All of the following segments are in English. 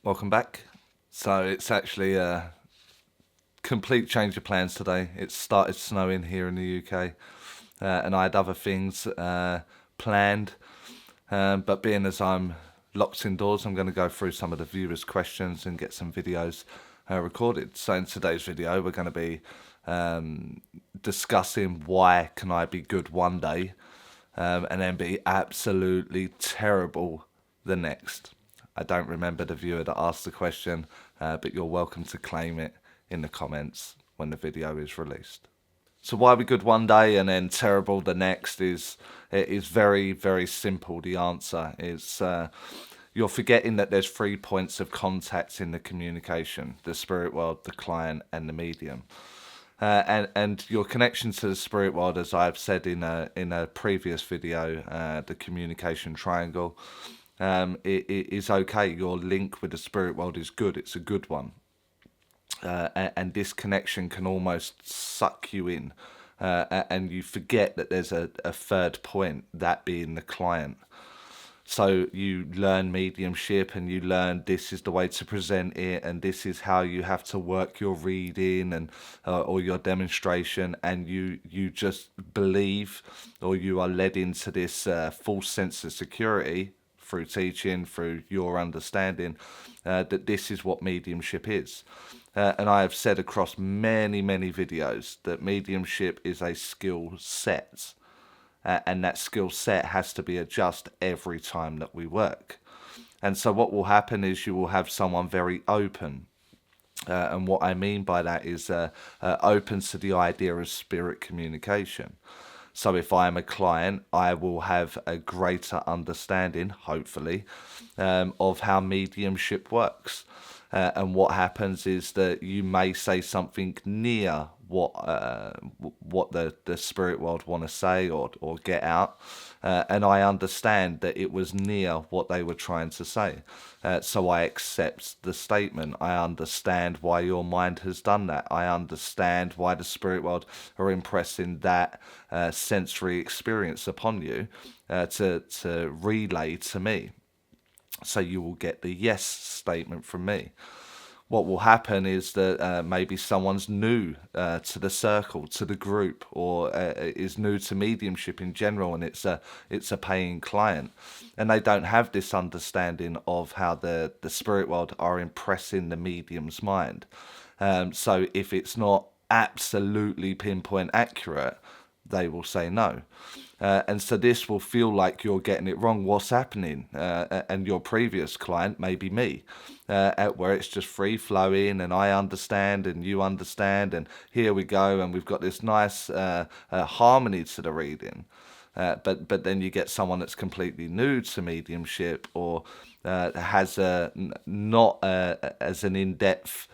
Welcome back. So it's actually a complete change of plans today. It started snowing here in the UK, and I had other things planned. But being as I'm locked indoors, I'm going to go through some of the viewers' questions and get some videos recorded. So in today's video, we're going to be discussing why can I be good one day and then be absolutely terrible the next. I don't remember the viewer that asked the question, but you're welcome to claim it in the comments when the video is released. So why we good one day and then terrible the next is very, very simple. The answer is you're forgetting that there's 3 points of contact in the communication: the spirit world, the client, and the medium. And your connection to the spirit world, as I've said in a previous video, the communication triangle, it is okay. Your link with the spirit world is good. It's a good one. And this connection can almost suck you in, and you forget that there's a third point, that being the client. So you learn mediumship and you learn this is the way to present it, and this is how you have to work your reading and or your demonstration, and you just believe, or you are led into this false sense of security through teaching, through your understanding, that this is what mediumship is. And I have said across many, many videos that mediumship is a skill set. And that skill set has to be adjusted every time that we work. And so what will happen is you will have someone very open. And what I mean by that is open to the idea of spirit communication. So if I am a client, I will have a greater understanding, hopefully, of how mediumship works. And what happens is that you may say something near what the spirit world want to say or get out, and I understand that it was near what they were trying to say, so I accept the statement. I understand why your mind has done that. I understand why the spirit world are impressing that sensory experience upon you to relay to me. So you will get the yes statement from me. What will happen is that maybe someone's new to the circle, to the group, or is new to mediumship in general, and it's a paying client, and they don't have this understanding of how the spirit world are impressing the medium's mind. So if it's not absolutely pinpoint accurate, they will say no. And so this will feel like you're getting it wrong. What's happening? And your previous client, maybe me, where it's just free flowing and I understand and you understand and here we go, and we've got this nice harmony to the reading. But then you get someone that's completely new to mediumship, or has not as an in-depth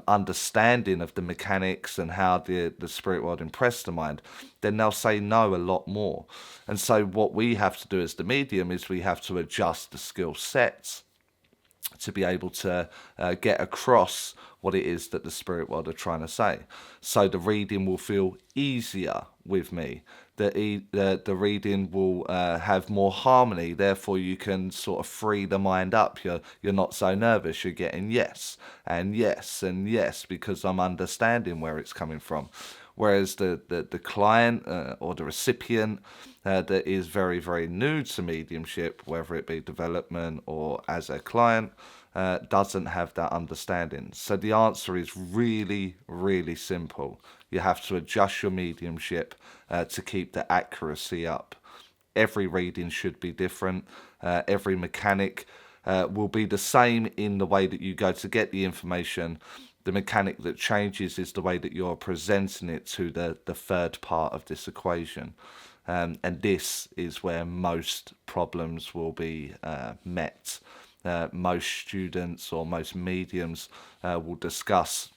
understanding of the mechanics and how the spirit world impressed the mind, then they'll say no a lot more. And so what we have to do as the medium is we have to adjust the skill sets to be able to get across what it is that the spirit world are trying to say. So the reading will feel easier with me. The reading will have more harmony. Therefore, you can sort of free the mind up. You're not so nervous. You're getting yes and yes and yes because I'm understanding where it's coming from. Whereas the client or the recipient that is very, very new to mediumship, whether it be development or as a client, doesn't have that understanding. So the answer is really, really simple. You have to adjust your mediumship to keep the accuracy up. Every reading should be different. Every mechanic will be the same in the way that you go to get the information. The mechanic that changes is the way that you're presenting it to the third part of this equation. And this is where most problems will be met. Most students or most mediums will discuss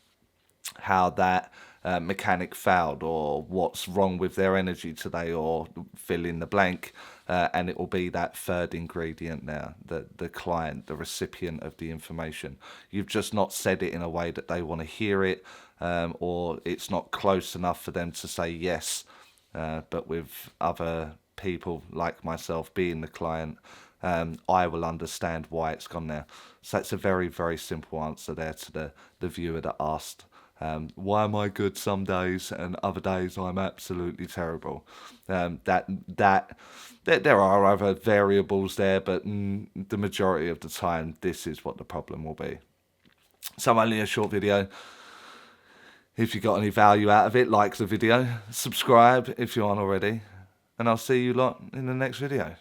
how that mechanic failed, or what's wrong with their energy today, or fill in the blank, and it will be that third ingredient there, the client, the recipient of the information. You've just not said it in a way that they want to hear it, or it's not close enough for them to say yes. But with other people like myself being the client, I will understand why it's gone there. So it's a very, very simple answer there to the viewer that asked, why am I good some days and other days I'm absolutely terrible? There are other variables there, but the majority of the time, this is what the problem will be. So only a short video. If you got any value out of it, like the video, subscribe if you aren't already, and I'll see you lot in the next video.